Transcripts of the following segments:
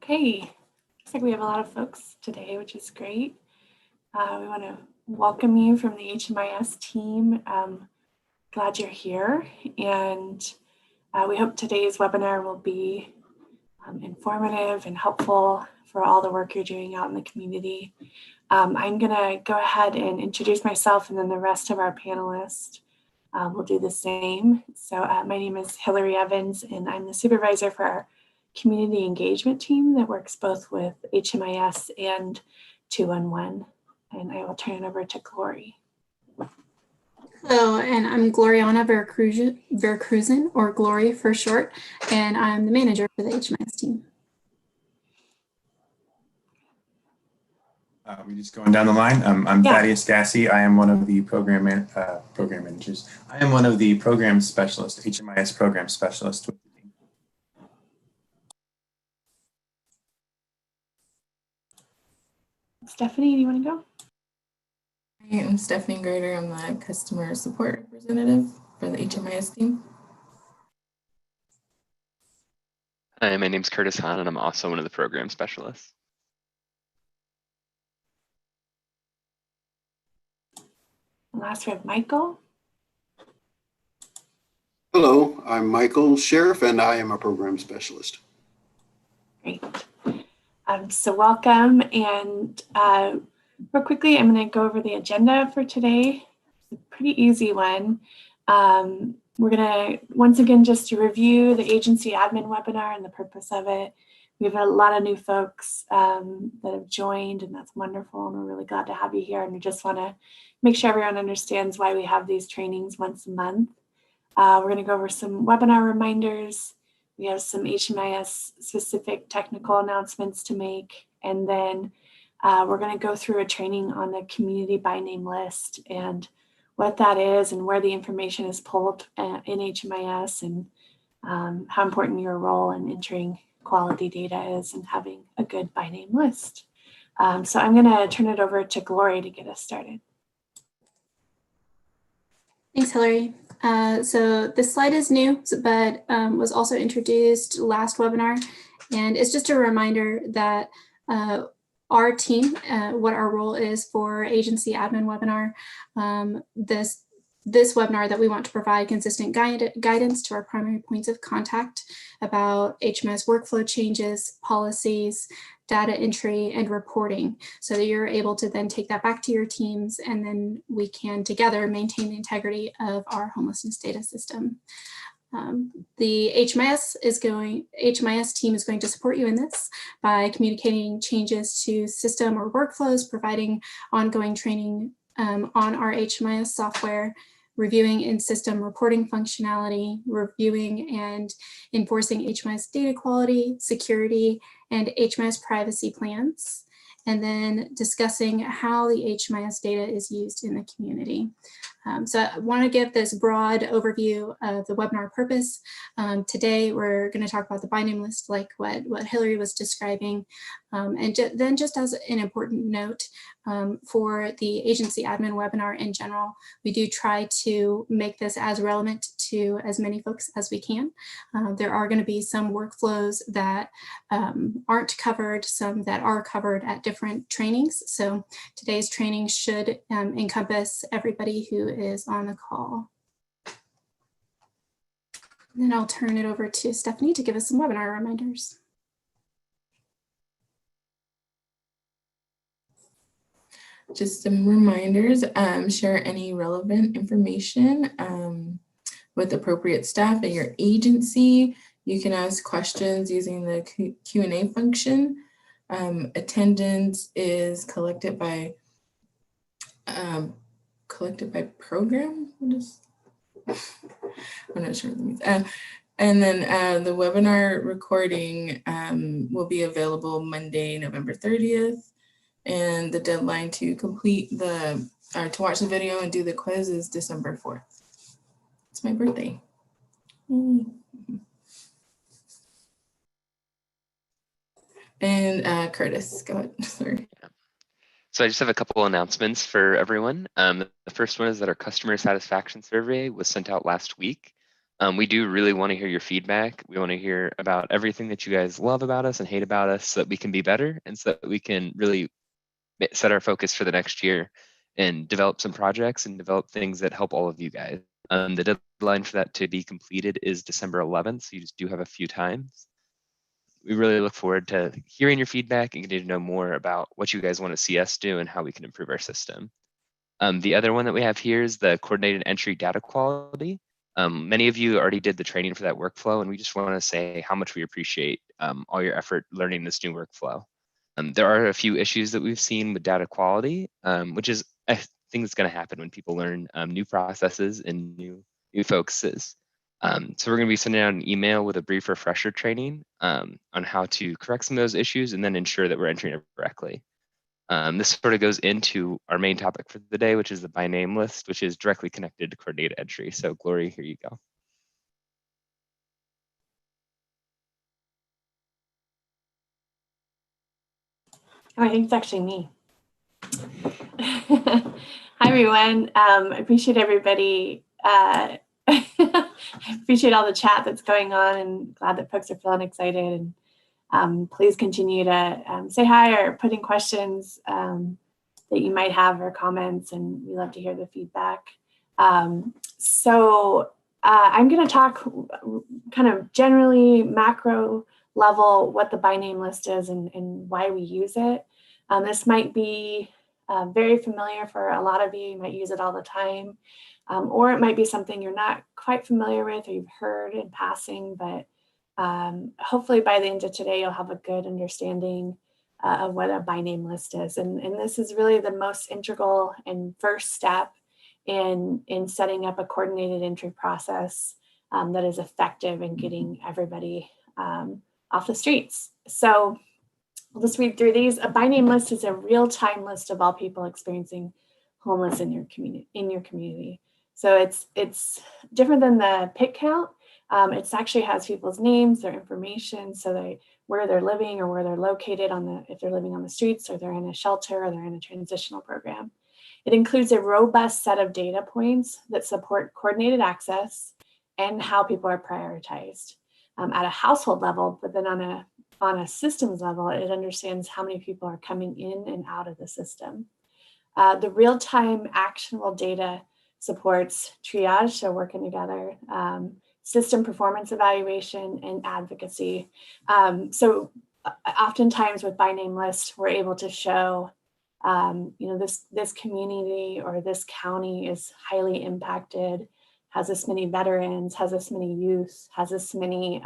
Okay, looks like we have a lot of folks today, which is great. We want to welcome you from the HMIS team. Glad you're here, and we hope today's webinar will be informative and helpful for all the work you're doing out in the community. I'm going to go ahead and introduce myself, and then the rest of our panelists will do the same. So my name is Hillary Evans, and I'm the supervisor for our community engagement team that works both with HMIS and 211. And I will turn it over to Glory. Hello, and I'm Gloriana Vercruzen, or Glory for short, and I'm the manager for the HMIS team. We're just going down the line. I'm Thaddeus Gassy. I am one of the program managers. I am one of the program specialists, HMIS program specialist with the team. Stephanie, do you want to go? I am Stephanie Grader. I'm the customer support representative for the HMIS team. Hi, my name's Curtis Hahn, and I'm also one of the program specialists. Last we have Michael. Hello, I'm Michael Sheriff, and I am a program specialist. Great. So welcome, and real quickly, I'm going to go over the agenda for today. It's a pretty easy one. We're going to, once again, just to review the agency admin webinar and the purpose of it. We have a lot of new folks that have joined, and that's wonderful, and we're really glad to have you here. And we just want to make sure everyone understands why we have these trainings once a month. We're going to go over some webinar reminders. We have some HMIS specific technical announcements to make, and then we're going to go through a training on the community by name list and what that is and where the information is pulled in HMIS, and how important your role in entering quality data is and having a good by name list. So I'm going to turn it over to Glory to get us started. Thanks, Hillary. So this slide is new, but was also introduced last webinar. And it's just a reminder that our team, what our role is for agency admin webinar. This webinar that we want to provide consistent guidance to our primary points of contact about HMIS workflow changes, policies, data entry, and reporting, so that you're able to then take that back to your teams, and then we can together maintain the integrity of our homelessness data system. The HMIS team is going to support you in this by communicating changes to system or workflows, providing ongoing training on our HMIS software, reviewing in-system reporting functionality, reviewing and enforcing HMIS data quality, security, and HMIS privacy plans, and then discussing how the HMIS data is used in the community. So I want to give this broad overview of the webinar purpose. Today, we're going to talk about the by name list, like what Hillary was describing. And then just as an important note, for the agency admin webinar in general, we do try to make this as relevant to as many folks as we can. There are going to be some workflows that aren't covered, some that are covered at different trainings. So today's training should encompass everybody who is on the call. And then I'll turn it over to Stephanie to give us some webinar reminders. Just some reminders, share any relevant information with appropriate staff at your agency. You can ask questions using the Q&A function. Attendance is collected by program. I'm not sure what that means. And then the webinar recording will be available Monday, November 30th. And the deadline to complete to watch the video and do the quiz is December 4th. It's my birthday. And Curtis, go ahead. Sorry. So I just have a couple announcements for everyone. The first one is that our customer satisfaction survey was sent out last week. We do really want to hear your feedback. We want to hear about everything that you guys love about us and hate about us so that we can be better and so that we can really set our focus for the next year and develop some projects and develop things that help all of you guys. The deadline for that to be completed is December 11th, so you just do have a few times. We really look forward to hearing your feedback and getting to know more about what you guys want to see us do and how we can improve our system. The other one that we have here is the coordinated entry data quality. Many of you already did the training for that workflow, and we just want to say how much we appreciate all your effort learning this new workflow. There are a few issues that we've seen with data quality, which is a thing that's going to happen when people learn new processes and new focuses. So we're going to be sending out an email with a brief refresher training on how to correct some of those issues and then ensure that we're entering it correctly. This sort of goes into our main topic for the day, which is the by name list, which is directly connected to coordinated entry. So Glory, here you go. Oh, I think it's actually me. Hi, everyone. I appreciate everybody. I appreciate all the chat that's going on, and glad that folks are feeling excited. And please continue to say hi or put in questions that you might have or comments, and we love to hear the feedback. So I'm going to talk kind of generally macro level what the by name list is and why we use it. This might be very familiar for a lot of you. You might use it all the time, or it might be something you're not quite familiar with or you've heard in passing, but hopefully by the end of today, you'll have a good understanding of what a by name list is. And this is really the most integral and first step in setting up a coordinated entry process that is effective in getting everybody off the streets. So I'll just read through these. A by name list is a real-time list of all people experiencing homeless in your community. So it's different than the PIC count. It actually has people's names, their information, so where they're living or where they're located if they're living on the streets or they're in a shelter or they're in a transitional program. It includes a robust set of data points that support coordinated access and how people are prioritized at a household level, but then on a systems level, it understands how many people are coming in and out of the system. The real-time actionable data supports triage, so working together, system performance evaluation, and advocacy. So oftentimes with by name list, we're able to show, this community or this county is highly impacted, has this many veterans, has this many youth, has this many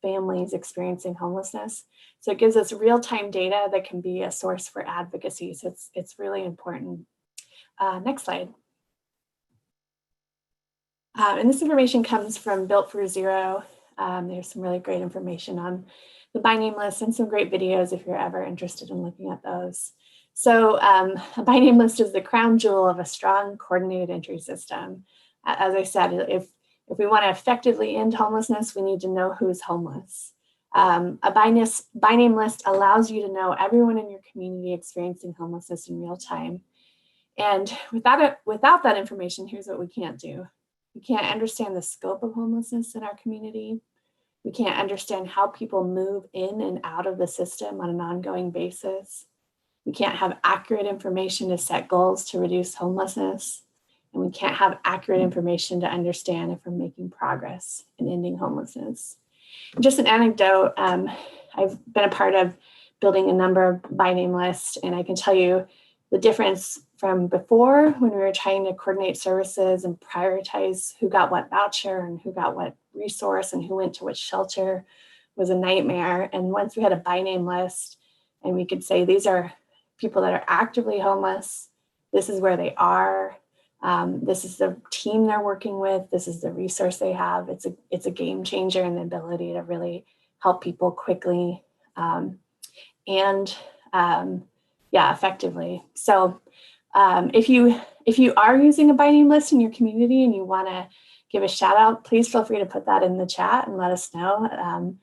families experiencing homelessness. So it gives us real-time data that can be a source for advocacy. So it's really important. Next slide. And this information comes from Built for Zero. There's some really great information on the by name list and some great videos if you're ever interested in looking at those. So a by name list is the crown jewel of a strong coordinated entry system. As I said, if we want to effectively end homelessness, we need to know who's homeless. A by name list allows you to know everyone in your community experiencing homelessness in real time. And without that information, here's what we can't do. We can't understand the scope of homelessness in our community. We can't understand how people move in and out of the system on an ongoing basis. We can't have accurate information to set goals to reduce homelessness. And we can't have accurate information to understand if we're making progress in ending homelessness. Just an anecdote, I've been a part of building a number of by name lists, and I can tell you the difference from before when we were trying to coordinate services and prioritize who got what voucher and who got what resource and who went to which shelter was a nightmare. And once we had a by name list and we could say, these are people that are actively homeless, this is where they are, this is the team they're working with, this is the resource they have. It's a game changer in the ability to really help people quickly effectively. So if you are using a by name list in your community and you want to give a shout out, please feel free to put that in the chat and let us know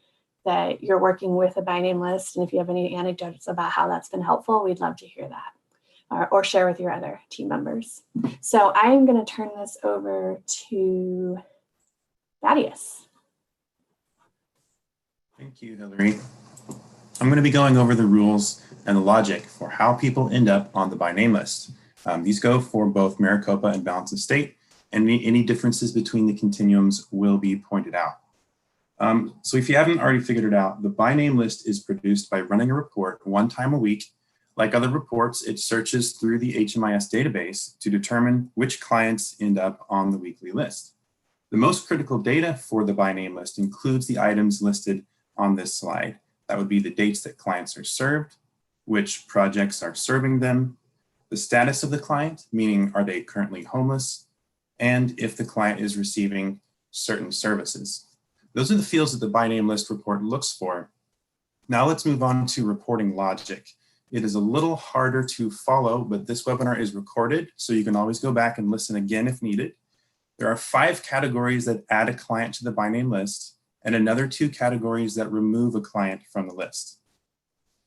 that you're working with a by name list. And if you have any anecdotes about how that's been helpful, we'd love to hear that or share with your other team members. So I'm going to turn this over to Thaddeus. Thank you, Hillary. I'm going to be going over the rules and the logic for how people end up on the by name list. These go for both Maricopa and Balance of State, and any differences between the continuums will be pointed out. So if you haven't already figured it out, the by name list is produced by running a report one time a week. Like other reports, it searches through the HMIS database to determine which clients end up on the weekly list. The most critical data for the by name list includes the items listed on this slide. That would be the dates that clients are served, which projects are serving them, the status of the client, meaning are they currently homeless, and if the client is receiving certain services. Those are the fields that the by name list report looks for. Now let's move on to reporting logic. It is a little harder to follow, but this webinar is recorded, so you can always go back and listen again if needed. There are 5 categories that add a client to the by name list, and another 2 categories that remove a client from the list.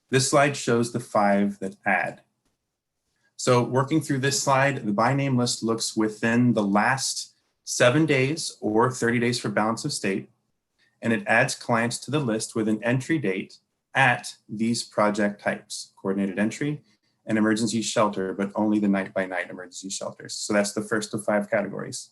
This slide shows the 5 that add. So working through this slide, the by name list looks within the last 7 days or 30 days for Balance of State, and it adds clients to the list with an entry date at these project types: coordinated entry and emergency shelter, but only the night-by-night emergency shelters. So that's the first of 5 categories.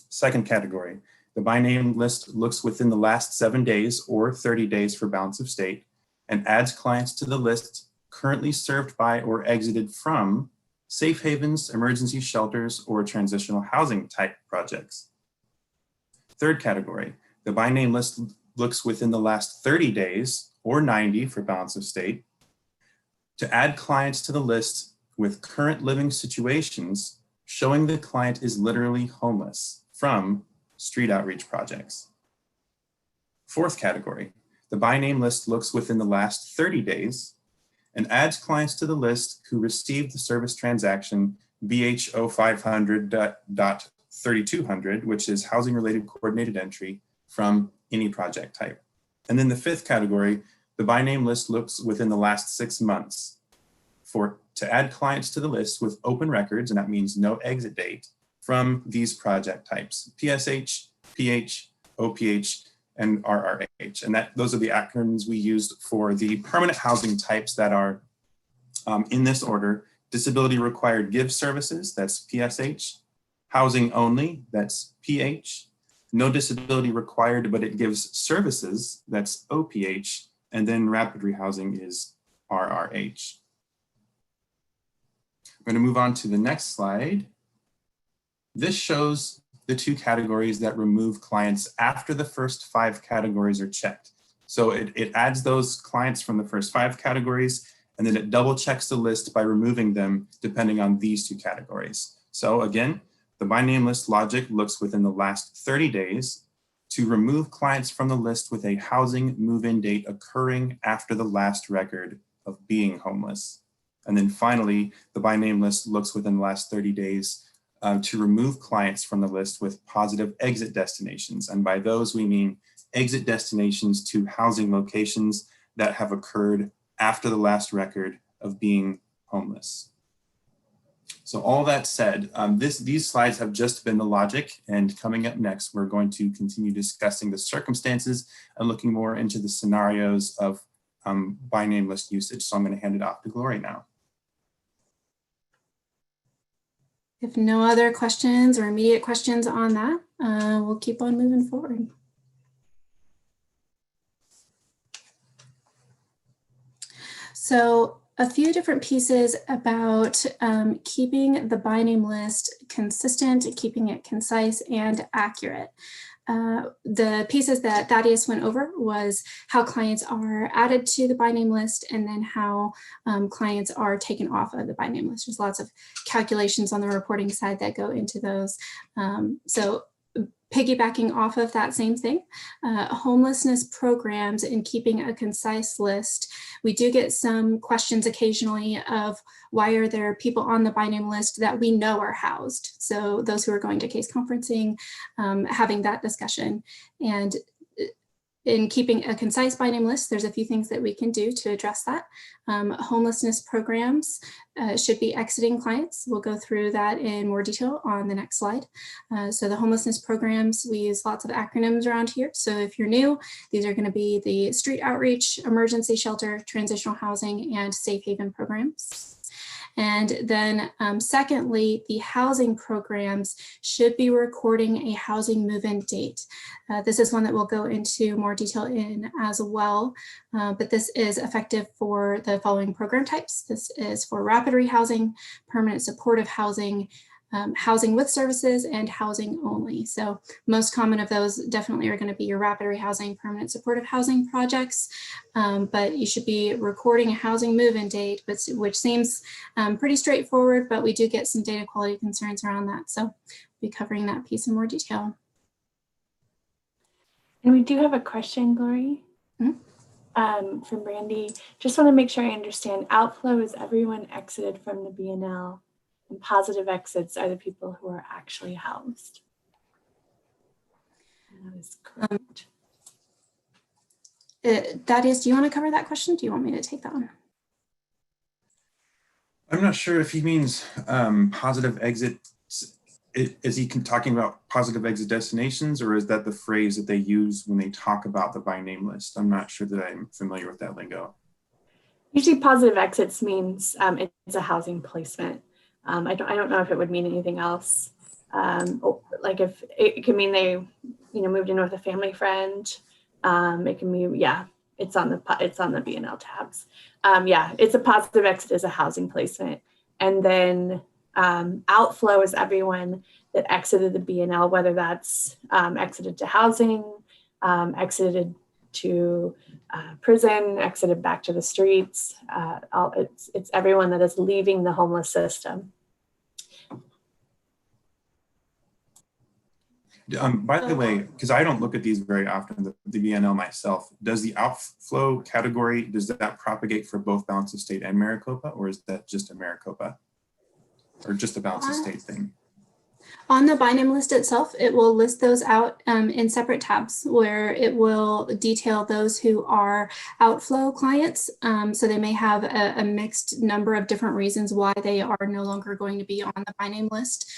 Second category, the by name list looks within the last 7 days or 30 days for Balance of State and adds clients to the list currently served by or exited from safe havens, emergency shelters, or transitional housing type projects. Third category, the by name list looks within the last 30 days or 90 for Balance of State to add clients to the list with current living situations showing the client is literally homeless from street outreach projects. Fourth category, the by name list looks within the last 30 days and adds clients to the list who received the service transaction BH 0500.3200, which is housing related coordinated entry, from any project type. And then the fifth category, the by name list looks within the last 6 months to add clients to the list with open records, and that means no exit date, from these project types: PSH, PH, OPH, and RRH. And those are the acronyms we used for the permanent housing types that are in this order: disability required give services, that's PSH; housing only, that's PH; no disability required, but it gives services, that's OPH; and then rapid rehousing is RRH. I'm going to move on to the next slide. This shows the 2 categories that remove clients after the first 5 categories are checked. So it adds those clients from the first 5 categories, and then it double checks the list by removing them depending on these 2 categories. So again, the by name list logic looks within the last 30 days to remove clients from the list with a housing move-in date occurring after the last record of being homeless. And then finally, the by name list looks within the last 30 days to remove clients from the list with positive exit destinations. And by those, we mean exit destinations to housing locations that have occurred after the last record of being homeless. So all that said, these slides have just been the logic, and coming up next, we're going to continue discussing the circumstances and looking more into the scenarios of by name list usage. So I'm going to hand it off to Glory now. If no other questions or immediate questions on that, we'll keep on moving forward. So a few different pieces about keeping the by name list consistent, keeping it concise and accurate. The pieces that Thaddeus went over was how clients are added to the by name list, and then how clients are taken off of the by name list. There's lots of calculations on the reporting side that go into those. So piggybacking off of that same thing, homelessness programs and keeping a concise list. We do get some questions occasionally of why are there people on the by name list that we know are housed? So those who are going to case conferencing, having that discussion. And in keeping a concise by name list, there's a few things that we can do to address that. Homelessness programs should be exiting clients. We'll go through that in more detail on the next slide. So the homelessness programs, we use lots of acronyms around here. So if you're new, these are going to be the street outreach, emergency shelter, transitional housing, and safe haven programs. And then secondly, the housing programs should be recording a housing move-in date. This is one that we'll go into more detail in as well, but this is effective for the following program types. This is for rapid rehousing, permanent supportive housing, housing with services, and housing only. So most common of those definitely are going to be your rapid rehousing, permanent supportive housing projects, but you should be recording a housing move-in date, which seems pretty straightforward, but we do get some data quality concerns around that. So we'll be covering that piece in more detail. And we do have a question, Glory, from Brandy. Just want to make sure I understand. Outflow is everyone exited from the BNL. And positive exits are the people who are actually housed. And that is correct. Thaddeus, do you want to cover that question? Do you want me to take that one? I'm not sure if he means positive exits. Is he talking about positive exit destinations, or is that the phrase that they use when they talk about the by name list? I'm not sure that I'm familiar with that lingo. Usually positive exits means it's a housing placement. I don't know if it would mean anything else. Like if it can mean they, moved in with a family friend. It can mean, it's on the BNL tabs. It's a positive exit is a housing placement. And then outflow is everyone that exited the BNL, whether that's exited to housing, exited to prison, exited back to the streets. It's everyone that is leaving the homeless system. By the way, because I don't look at these very often, the BNL myself, does the outflow category, does that propagate for both Balance of State and Maricopa, or is that just a Maricopa? Or just a Balance of State thing? On the by name list itself, it will list those out in separate tabs where it will detail those who are outflow clients. So they may have a mixed number of different reasons why they are no longer going to be on the by name list.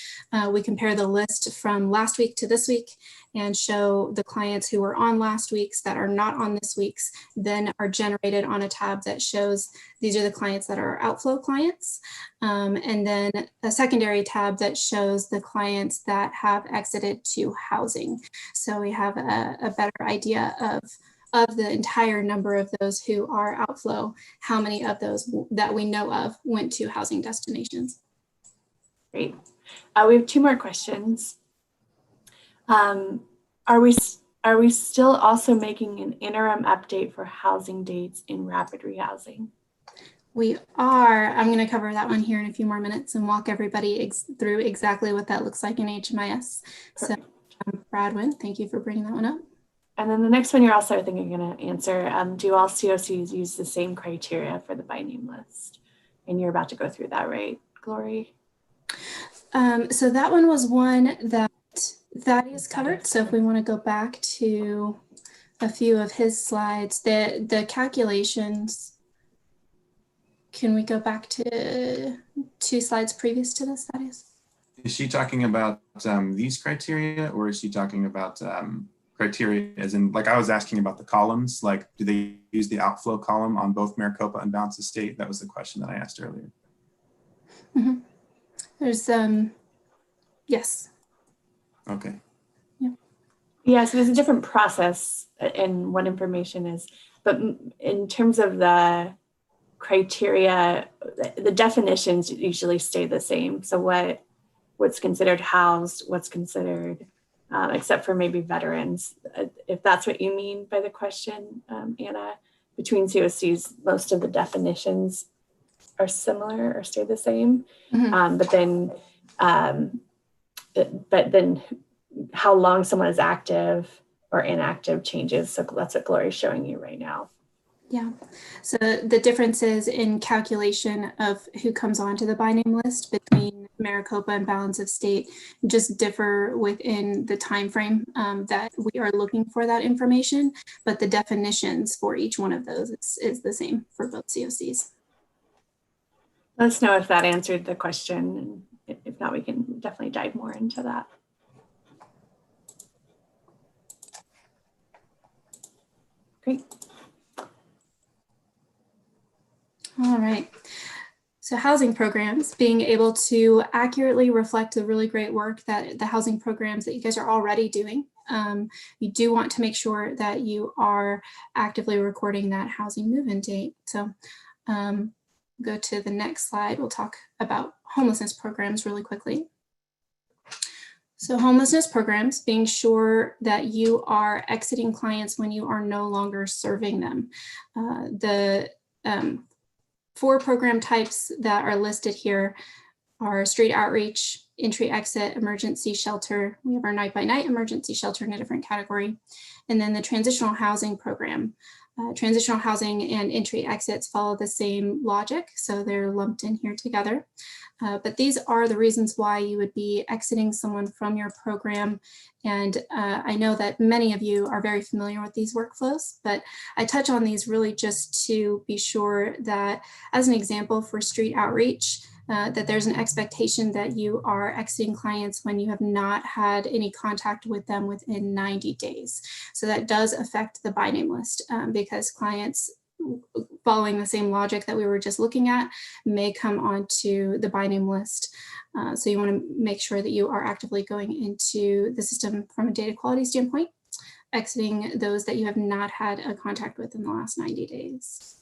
We compare the list from last week to this week and show the clients who were on last week's that are not on this week's, then are generated on a tab that shows these are the clients that are outflow clients. And then a secondary tab that shows the clients that have exited to housing. So we have a better idea of the entire number of those who are outflow, how many of those that we know of went to housing destinations. Great. We have two more questions. Are we still also making an interim update for housing dates in rapid rehousing? We are. I'm going to cover that one here in a few more minutes and walk everybody through exactly what that looks like in HMIS. Perfect. So Bradwin, thank you for bringing that one up. And then the next one you're also, I think, you're going to answer, do all COCs use the same criteria for the by name list? And you're about to go through that, right, Glory? So that one was one that Thaddeus covered. So if we want to go back to a few of his slides, the calculations, can we go back to 2 slides previous to this, Thaddeus? Is she talking about these criteria, or is she talking about criteria as in, like I was asking about the columns, like do they use the outflow column on both Maricopa and Balance of State? That was the question that I asked earlier. Mm-hmm. There's, yes. Okay. Yeah, so there's a different process in what information is, but in terms of the criteria, the definitions usually stay the same. So what's considered housed, what's considered, except for maybe veterans, if that's what you mean by the question, Anna, between COCs, most of the definitions are similar or stay the same. Mm-hmm. But then how long someone is active or inactive changes. So that's what Glory's showing you right now. Yeah, so the differences in calculation of who comes onto the by name list between Maricopa and balance of state just differ within the time frame that we are looking for that information, but the definitions for each one of those is the same for both COCs. Let us know if that answered the question, and if not, we can definitely dive more into that. Great. All right. So housing programs, being able to accurately reflect the really great work that the housing programs that you guys are already doing. You do want to make sure that you are actively recording that housing move-in date. So go to the next slide. We'll talk about homelessness programs really quickly. So homelessness programs, being sure that you are exiting clients when you are no longer serving them. The 4 program types that are listed here are street outreach, entry exit, emergency shelter. We have our night by night emergency shelter in a different category. And then the transitional housing program. Transitional housing and entry exits follow the same logic, so they're lumped in here together. But these are the reasons why you would be exiting someone from your program. And I know that many of you are very familiar with these workflows, but I touch on these really just to be sure that, as an example for street outreach, that there's an expectation that you are exiting clients when you have not had any contact with them within 90 days. So that does affect the by name list because clients following the same logic that we were just looking at may come onto the by name list. So you want to make sure that you are actively going into the system from a data quality standpoint, exiting those that you have not had a contact with in the last 90 days.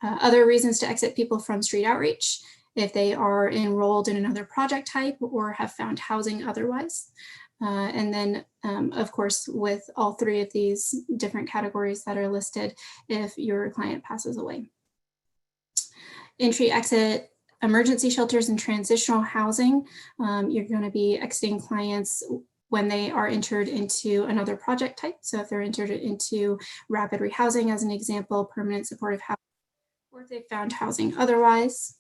Other reasons to exit people from street outreach: if they are enrolled in another project type or have found housing otherwise. And then, of course, with all 3 of these different categories that are listed, if your client passes away. Entry, exit, emergency shelters, and transitional housing, you're going to be exiting clients when they are entered into another project type. So if they're entered into rapid rehousing, as an example, permanent supportive housing, or if they found housing otherwise.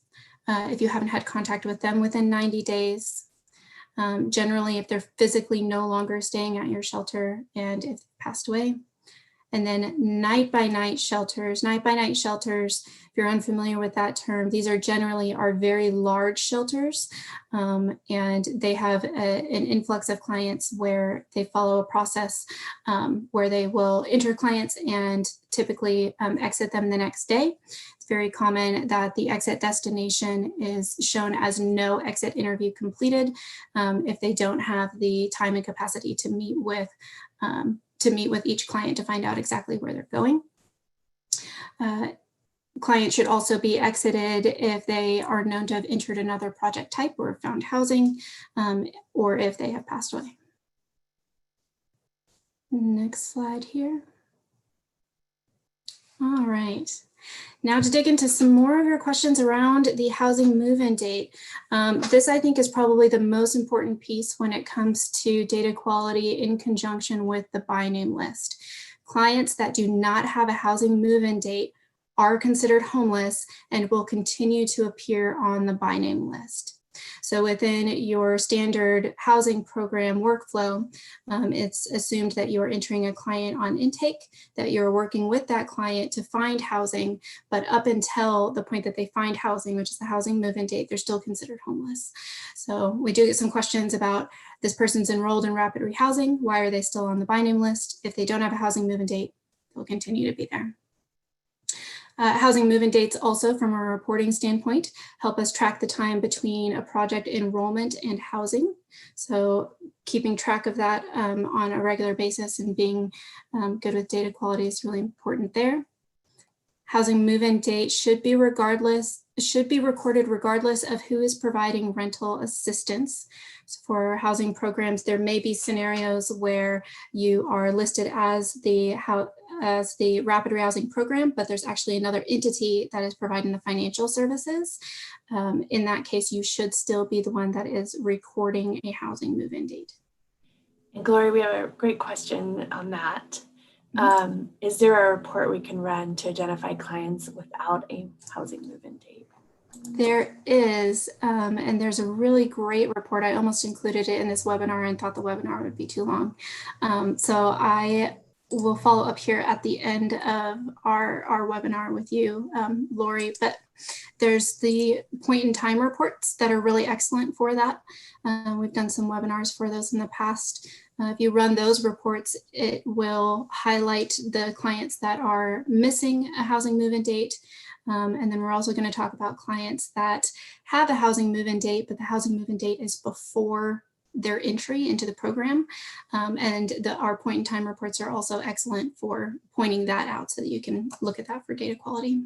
If you haven't had contact with them within 90 days. Generally, if they're physically no longer staying at your shelter and if they passed away. And then night by night shelters. Night by night shelters, if you're unfamiliar with that term, these are generally our very large shelters. And they have an influx of clients where they follow a process where they will enter clients and typically exit them the next day. It's very common that the exit destination is shown as no exit interview completed if they don't have the time and capacity to meet with each client to find out exactly where they're going. Clients should also be exited if they are known to have entered another project type or found housing, or if they have passed away. Next slide here. All right. Now to dig into some more of your questions around the housing move-in date. This, I think, is probably the most important piece when it comes to data quality in conjunction with the by name list. Clients that do not have a housing move-in date are considered homeless and will continue to appear on the by name list. So within your standard housing program workflow, it's assumed that you are entering a client on intake, that you're working with that client to find housing, but up until the point that they find housing, which is the housing move-in date, they're still considered homeless. So we do get some questions about this person's enrolled in rapid rehousing. Why are they still on the by name list? If they don't have a housing move-in date, they'll continue to be there. Housing move-in dates also, from a reporting standpoint, help us track the time between a project enrollment and housing. So keeping track of that on a regular basis and being good with data quality is really important there. Housing move-in date should be recorded regardless of who is providing rental assistance. So for housing programs, there may be scenarios where you are listed as the rapid rehousing program, but there's actually another entity that is providing the financial services. In that case, you should still be the one that is recording a housing move-in date. And Gloria, we have a great question on that. Is there a report we can run to identify clients without a housing move-in date? There is, and there's a really great report. I almost included it in this webinar and thought the webinar would be too long. So I will follow up here at the end of our webinar with you, Lori, but there's the point in time reports that are really excellent for that. We've done some webinars for those in the past. If you run those reports, it will highlight the clients that are missing a housing move-in date. And then we're also going to talk about clients that have a housing move-in date, but the housing move-in date is before their entry into the program. And our point in time reports are also excellent for pointing that out so that you can look at that for data quality.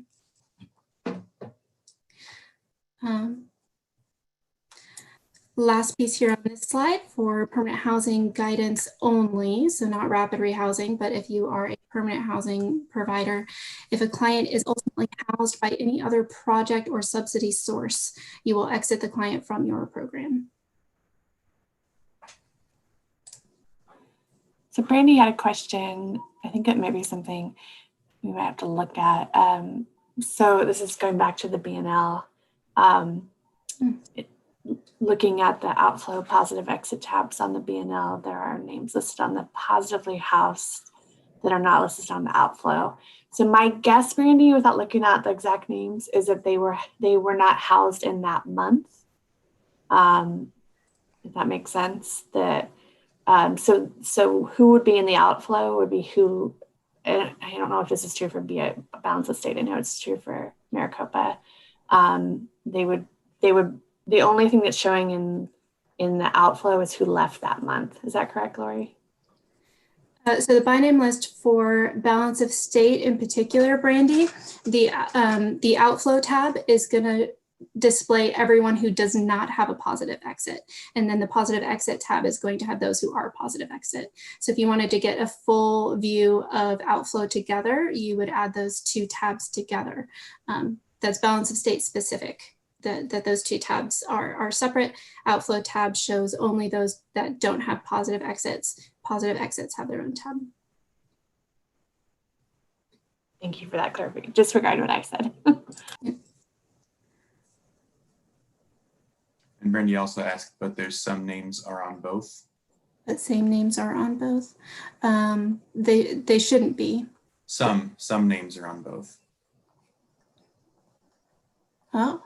Last piece here on this slide for permanent housing guidance only, so not rapid rehousing, but if you are a permanent housing provider, if a client is ultimately housed by any other project or subsidy source, you will exit the client from your program. So Brandy had a question. I think it may be something we might have to look at. So this is going back to the BNL. Looking at the outflow positive exit tabs on the BNL, there are names listed on the positively housed that are not listed on the outflow. So my guess, Brandy, without looking at the exact names, is that they were not housed in that month. If that makes sense. That so who would be in the outflow would be who. I don't know if this is true for Balance of State. I know it's true for Maricopa. The only thing that's showing in the outflow is who left that month. Is that correct, Lori? So the by name list for Balance of State in particular, Brandy, the outflow tab is going to display everyone who does not have a positive exit. And then the positive exit tab is going to have those who are positive exit. So if you wanted to get a full view of outflow together, you would add those two tabs together. That's Balance of State specific. That those two tabs are separate. Outflow tab shows only those that don't have positive exits. Positive exits have their own tab. Thank you for that clarification. Disregard what I said. And Brandy also asked, but there's some names are on both. But same names are on both. They shouldn't be. Some names are on both. Oh.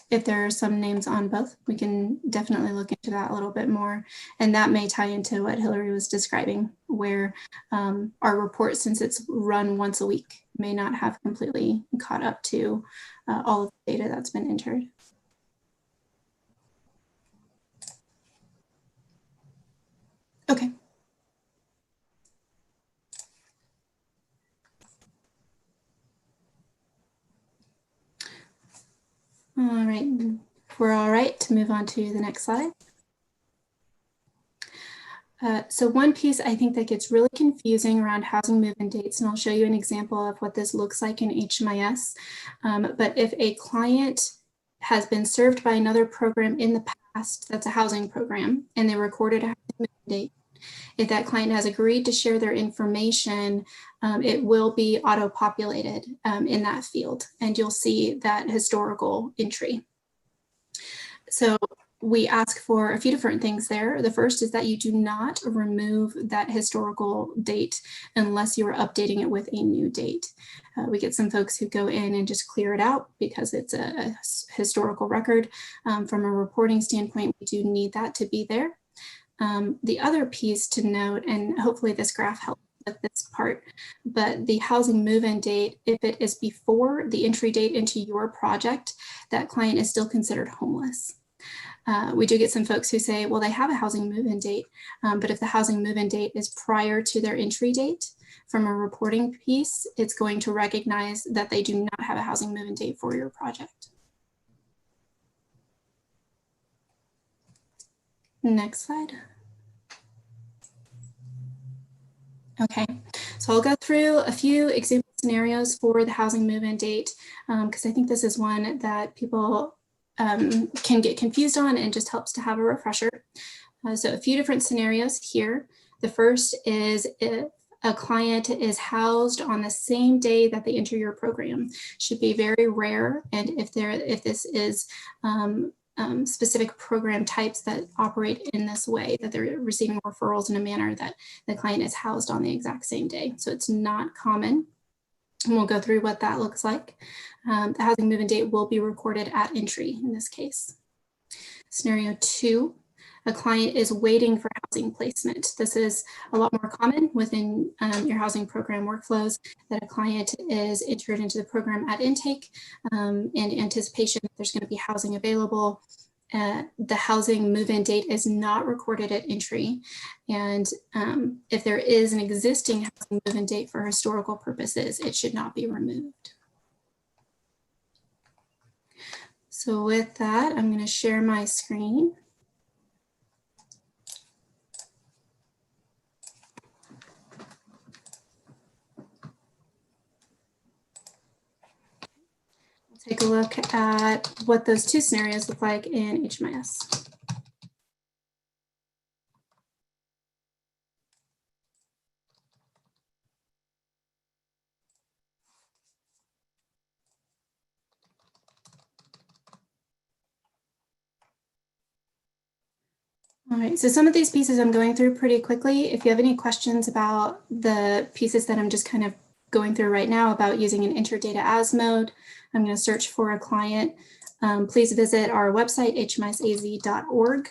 If there are some names on both, we can definitely look into that a little bit more. And that may tie into what Hillary was describing, where our report, since it's run once a week, may not have completely caught up to all of the data that's been entered. Okay. All right, we're all right to move on to the next slide. So one piece I think that gets really confusing around housing move-in dates, and I'll show you an example of what this looks like in HMIS. But if a client has been served by another program in the past, that's a housing program, and they recorded a housing move-in date, if that client has agreed to share their information, it will be auto-populated in that field, and you'll see that historical entry. So we ask for a few different things there. The first is that you do not remove that historical date unless you are updating it with a new date. We get some folks who go in and just clear it out because it's a historical record. From a reporting standpoint, we do need that to be there. The other piece to note, and hopefully this graph helps with this part, but the housing move-in date, if it is before the entry date into your project, that client is still considered homeless. We do get some folks who say, well, they have a housing move-in date, but if the housing move-in date is prior to their entry date, from a reporting piece, it's going to recognize that they do not have a housing move-in date for your project. Next slide. Okay, so I'll go through a few example scenarios for the housing move-in date, because I think this is one that people can get confused on and just helps to have a refresher. So a few different scenarios here. The first is if a client is housed on the same day that they enter your program. Should be very rare. And if this is specific program types that operate in this way, that they're receiving referrals in a manner that the client is housed on the exact same day. So it's not common. And we'll go through what that looks like. The housing move-in date will be recorded at entry in this case. Scenario 2, a client is waiting for housing placement. This is a lot more common within your housing program workflows, that a client is entered into the program at intake in anticipation that there's going to be housing available. The housing move-in date is not recorded at entry. And if there is an existing housing move-in date for historical purposes, it should not be removed. So with that, I'm going to share my screen. Take a look at what those two scenarios look like in HMIS. All right, so some of these pieces I'm going through pretty quickly. If you have any questions about the pieces that I'm just kind of going through right now about using an enter data as mode, I'm going to search for a client. Please visit our website, hmisaz.org.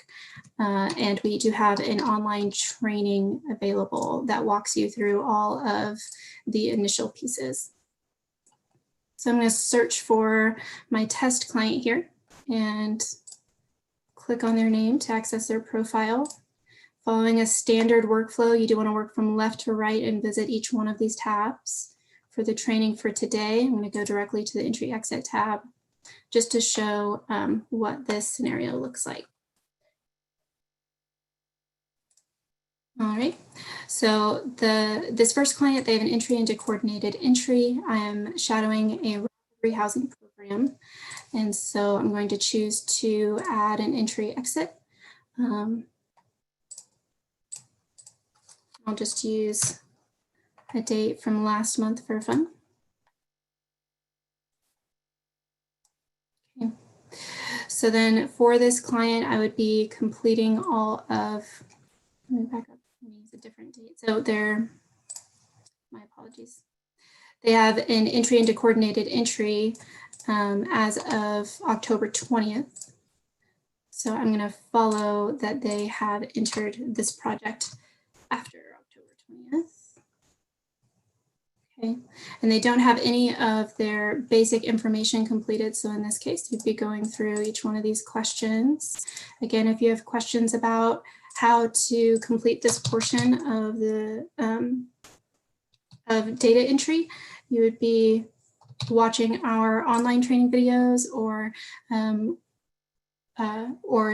And we do have an online training available that walks you through all of the initial pieces. So I'm going to search for my test client here and click on their name to access their profile. Following a standard workflow, you do want to work from left to right and visit each one of these tabs. For the training for today, I'm going to go directly to the entry exit tab just to show what this scenario looks like. All right, so this first client, they have an entry into coordinated entry. I am shadowing a rehousing program. And so I'm going to choose to add an entry exit. I'll just use a date from last month for fun. Okay. So then for this client, I would be completing all of, let me back up, let me use a different date. So my apologies. They have an entry into coordinated entry as of October 20th. So I'm going to follow that they have entered this project after October 20th. Okay, and they don't have any of their basic information completed. So in this case, you'd be going through each one of these questions. Again, if you have questions about how to complete this portion of the of data entry, you would be watching our online training videos or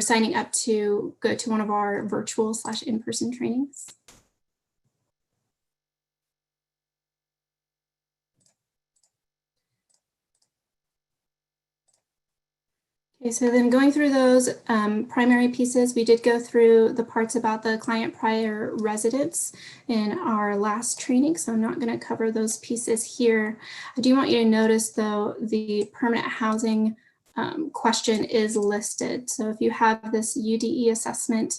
signing up to go to one of our virtual / in-person trainings. Okay, so then going through those primary pieces, we did go through the parts about the client prior residence in our last training, so I'm not going to cover those pieces here. I do want you to notice, though, the permanent housing question is listed. So if you have this UDE assessment,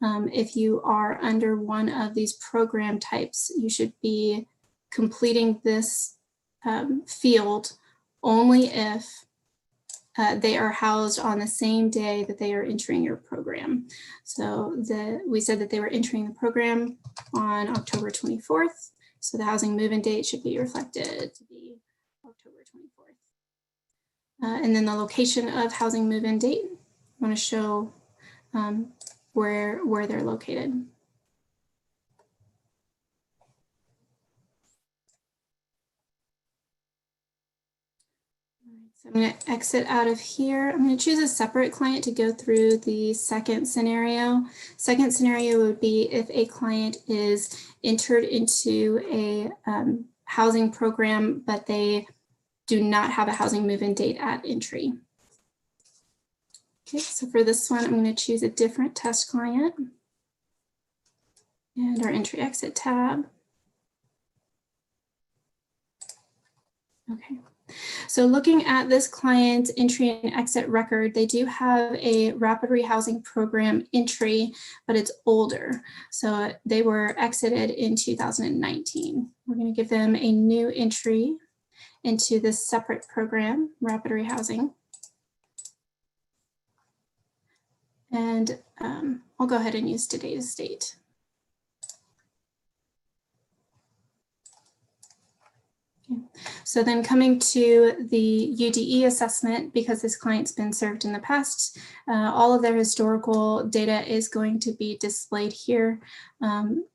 if you are under one of these program types, you should be completing this field only if they are housed on the same day that they are entering your program. So we said that they were entering the program on October 24th. So the housing move-in date should be reflected to be October 24th. And then the location of housing move-in date, I want to show where they're located. So I'm going to exit out of here. I'm going to choose a separate client to go through the second scenario. Second scenario would be if a client is entered into a housing program, but they do not have a housing move-in date at entry. Okay, so for this one, I'm going to choose a different test client and our entry exit tab. Okay. So looking at this client's entry and exit record, they do have a rapid rehousing program entry, but it's older. So they were exited in 2019. We're going to give them a new entry into this separate program, rapid rehousing. And I'll go ahead and use today's date. Okay. So then coming to the UDE assessment, because this client's been served in the past, all of their historical data is going to be displayed here.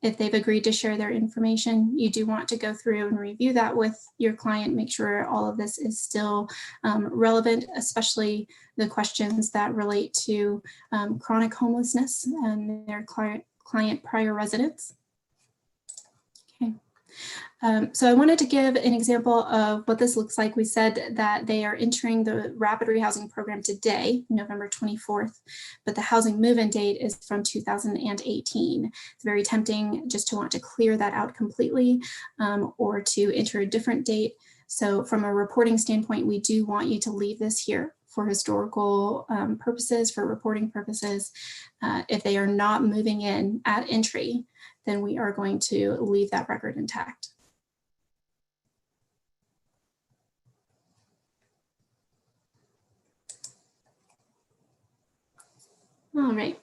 If they've agreed to share their information, you do want to go through and review that with your client, make sure all of this is still relevant, especially the questions that relate to chronic homelessness and their client prior residence. Okay. So I wanted to give an example of what this looks like. We said that they are entering the rapid rehousing program today, November 24th, but the housing move-in date is from 2018. It's very tempting just to want to clear that out completely or to enter a different date. So from a reporting standpoint, we do want you to leave this here for historical purposes, for reporting purposes. If they are not moving in at entry, then we are going to leave that record intact. All right,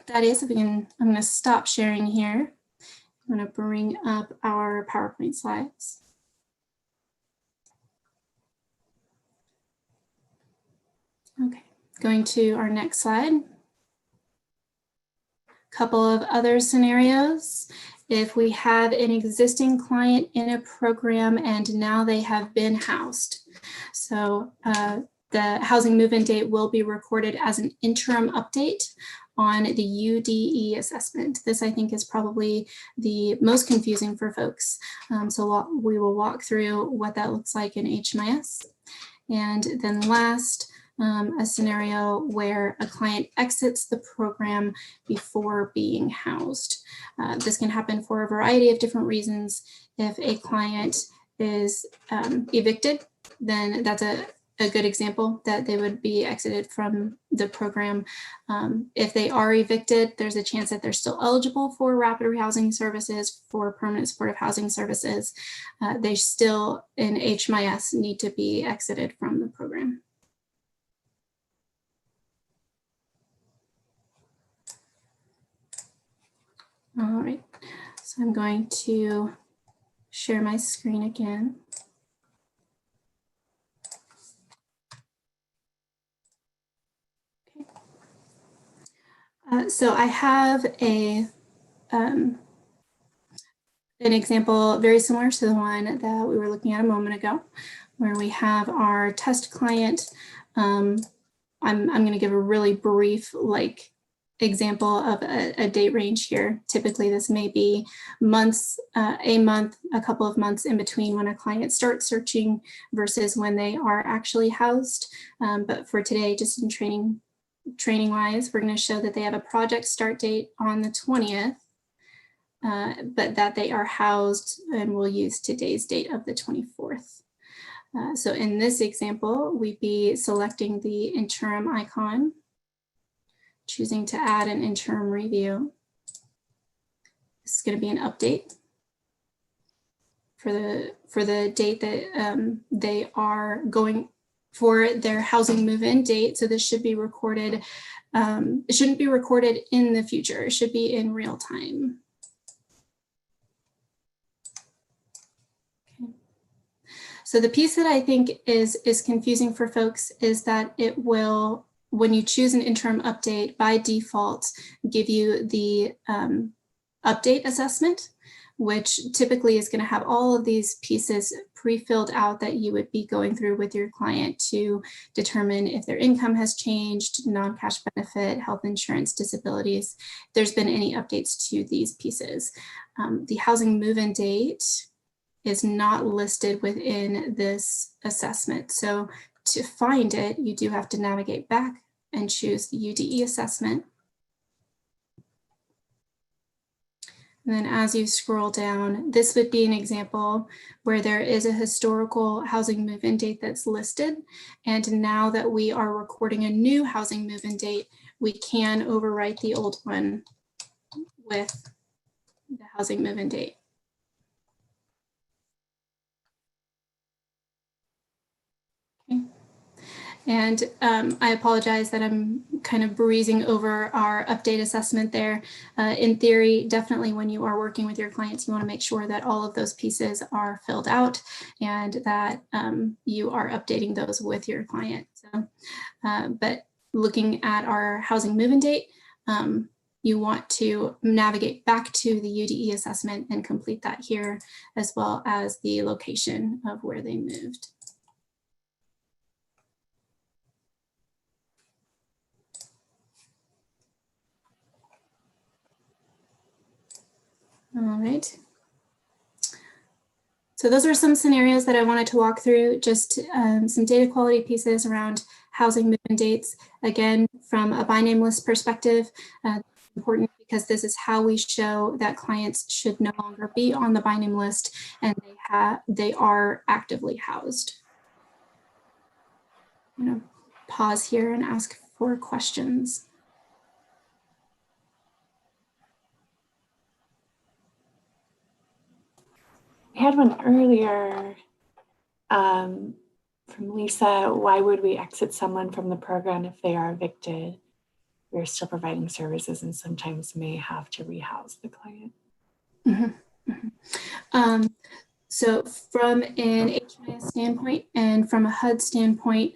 that is, I'm going to stop sharing here. I'm going to bring up our PowerPoint slides. Okay, going to our next slide. Couple of other scenarios. If we have an existing client in a program and now they have been housed. So the housing move-in date will be recorded as an interim update on the UDE assessment. This, I think, is probably the most confusing for folks. So we will walk through what that looks like in HMIS. And then last, a scenario where a client exits the program before being housed. This can happen for a variety of different reasons. If a client is evicted, then that's a good example that they would be exited from the program. If they are evicted, there's a chance that they're still eligible for rapid rehousing services, for permanent supportive housing services. They still, in HMIS, need to be exited from the program. All right, so I'm going to share my screen again. Okay. So I have an example very similar to the one that we were looking at a moment ago, where we have our test client. I'm going to give a really brief, example of a date range here. Typically, this may be months, a month, a couple of months in between when a client starts searching versus when they are actually housed. But for today, just in training wise, we're going to show that they have a project start date on the 20th, but that they are housed, and we'll use today's date of the 24th. So in this example, we'd be selecting the interim icon, choosing to add an interim review. This is going to be an update for the date that they are going for their housing move-in date. So this should be recorded. It shouldn't be recorded in the future. It should be in real time. Okay. So the piece that I think is confusing for folks is that it will, when you choose an interim update, by default, give you the update assessment, which typically is going to have all of these pieces pre-filled out that you would be going through with your client to determine if their income has changed, non-cash benefit, health insurance, disabilities, if there's been any updates to these pieces. The housing move-in date is not listed within this assessment. So to find it, you do have to navigate back and choose the UDE assessment. And then as you scroll down, this would be an example where there is a historical housing move-in date that's listed. And now that we are recording a new housing move-in date, we can overwrite the old one with the housing move-in date. Okay. And I apologize that I'm kind of breezing over our update assessment there. In theory, definitely when you are working with your clients, you want to make sure that all of those pieces are filled out and that you are updating those with your client. So, but looking at our housing move-in date, you want to navigate back to the UDE assessment and complete that here, as well as the location of where they moved. All right. So those are some scenarios that I wanted to walk through, just some data quality pieces around housing move-in dates. Again, from a by name list perspective, important because this is how we show that clients should no longer be on the by name list and they are actively housed. I'm going to pause here and ask for questions. We had one earlier from Lisa. Why would we exit someone from the program if they are evicted? We're still providing services and sometimes may have to rehouse the client. Mm-hmm. Mm-hmm. So from an HMIS standpoint and from a HUD standpoint,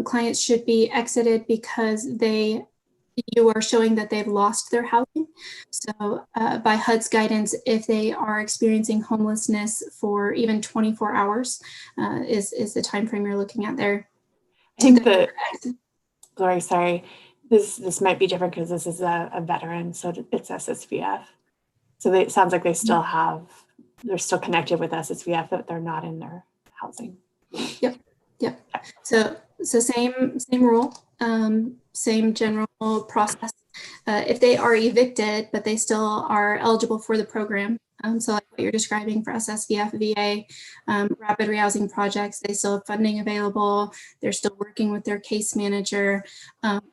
clients should be exited because you are showing that they've lost their housing. So by HUD's guidance, if they are experiencing homelessness for even 24 hours is the time frame you're looking at there. I think that, Glory, sorry, this might be different because this is a veteran, so it's SSVF. So it sounds like they still they're still connected with SSVF, but they're not in their housing. Yep. So same rule, same general process. If they are evicted, but they still are eligible for the program, so like what you're describing for SSVF, VA, rapid rehousing projects, they still have funding available. They're still working with their case manager.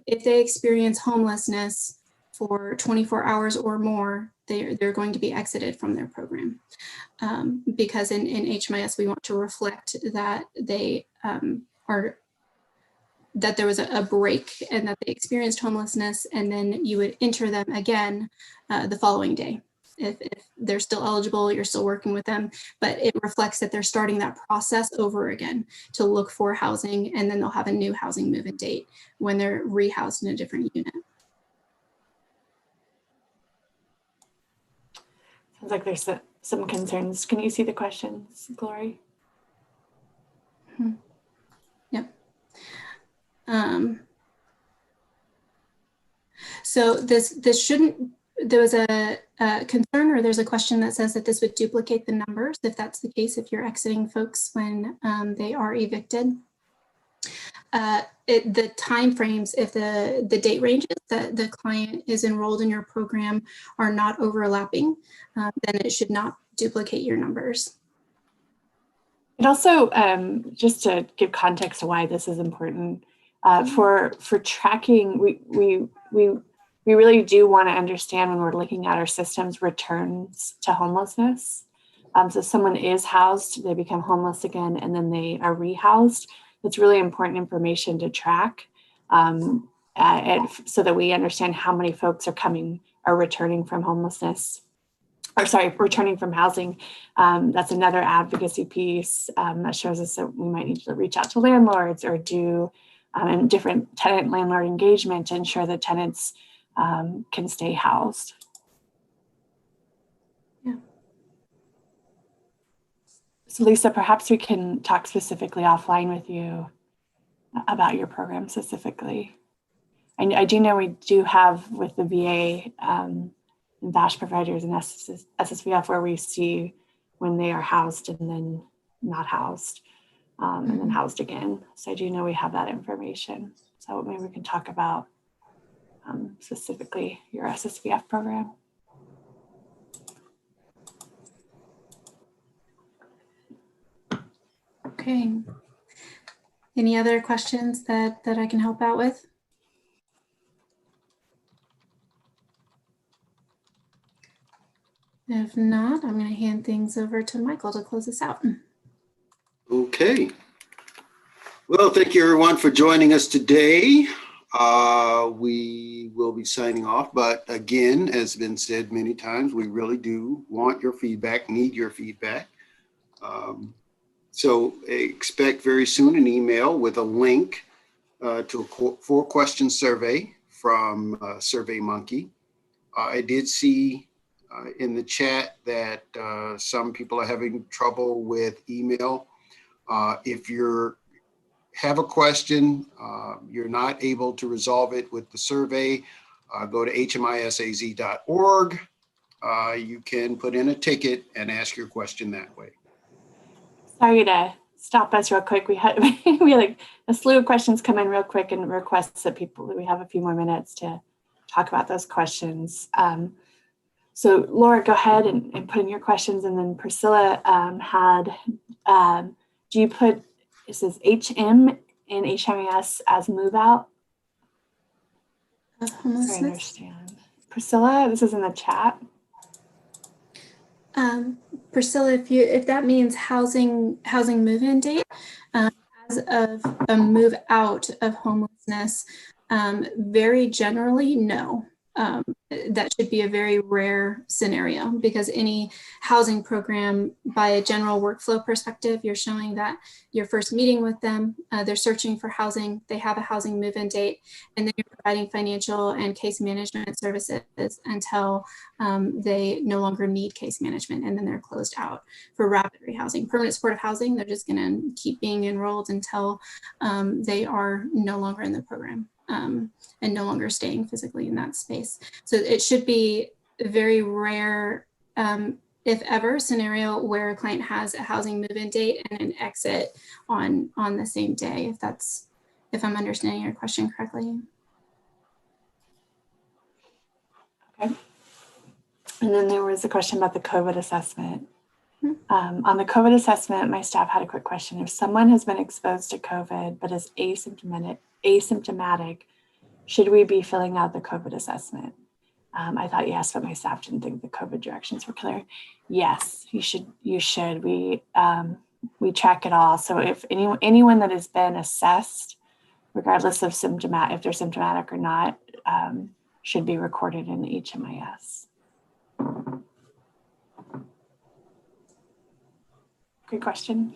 If they experience homelessness for 24 hours or more, they're going to be exited from their program. Because in HMIS, we want to reflect that they that there was a break and that they experienced homelessness, and then you would enter them again the following day. If they're still eligible, you're still working with them, but it reflects that they're starting that process over again to look for housing, and then they'll have a new housing move-in date when they're rehoused in a different unit. Sounds like there's some concerns. Can you see the questions, Glory? Mm-hmm. Yep. So this shouldn't, there was a concern, or there's a question that says that this would duplicate the numbers. If that's the case, if you're exiting folks when they are evicted. The timeframes, if the date ranges that the client is enrolled in your program are not overlapping, then it should not duplicate your numbers. And also, just to give context to why this is important, for tracking, we really do want to understand when we're looking at our systems returns to homelessness. So someone is housed, they become homeless again, and then they are rehoused. It's really important information to track so that we understand how many folks are returning from homelessness, or sorry, returning from housing. That's another advocacy piece that shows us that we might need to reach out to landlords or do different tenant landlord engagement to ensure that tenants can stay housed. Yeah. So Lisa, perhaps we can talk specifically offline with you about your program specifically. I do know we do have with the VA and VASH providers and SSVF where we see when they are housed and then not housed and then housed again. So I do know we have that information. So maybe we can talk about specifically your SSVF program. Okay. Any other questions that I can help out with? If not, I'm going to hand things over to Michael to close this out. Okay. Well, thank you everyone for joining us today. We will be signing off, but again, as has been said many times, we really do want your feedback, need your feedback. So expect very soon an email with a link to a 4-question survey from SurveyMonkey. I did see in the chat that some people are having trouble with email. If you have a question, you're not able to resolve it with the survey, go to hmisaz.org. You can put in a ticket and ask your question that way. Sorry to stop us real quick. We had like a slew of questions come in real quick and requests that we have a few more minutes to talk about those questions. So Laura, go ahead and put in your questions, and then Priscilla do you put, it says HM and HMAS as move out? Of I homelessness. understand. Priscilla, this is in the chat. Priscilla, if that means housing move-in date, as of a move out of homelessness, very generally, no. That should be a very rare scenario, because any housing program, by a general workflow perspective, you're showing that you're first meeting with them, they're searching for housing, they have a housing move-in date, and then you're providing financial and case management services until they no longer need case management, and then they're closed out. For rapid rehousing, permanent supportive housing, they're just going to keep being enrolled until they are no longer in the program. And no longer staying physically in that space. So it should be a very rare, if ever, scenario where a client has a housing move-in date and an exit on the same day, if I'm understanding your question correctly. Okay. And then there was a question about the COVID assessment. On the COVID assessment, my staff had a quick question. If someone has been exposed to COVID but is asymptomatic, should we be filling out the COVID assessment? I thought yes, but my staff didn't think the COVID directions were clear. Yes, you should. We track it all. So if anyone that has been assessed, regardless of if they're symptomatic or not, should be recorded in the HMIS. Great question.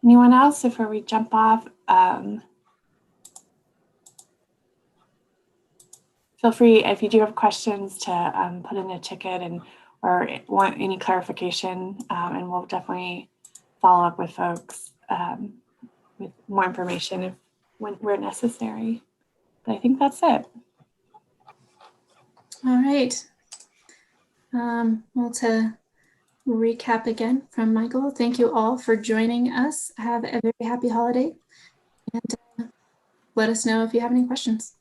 Anyone else before we jump off? Feel free, if you do have questions, to put in a ticket or want any clarification, and we'll definitely follow up with folks with more information where necessary. But I think that's it. All right. Well, to recap again from Michael, thank you all for joining us. Have a very happy holiday, and let us know if you have any questions.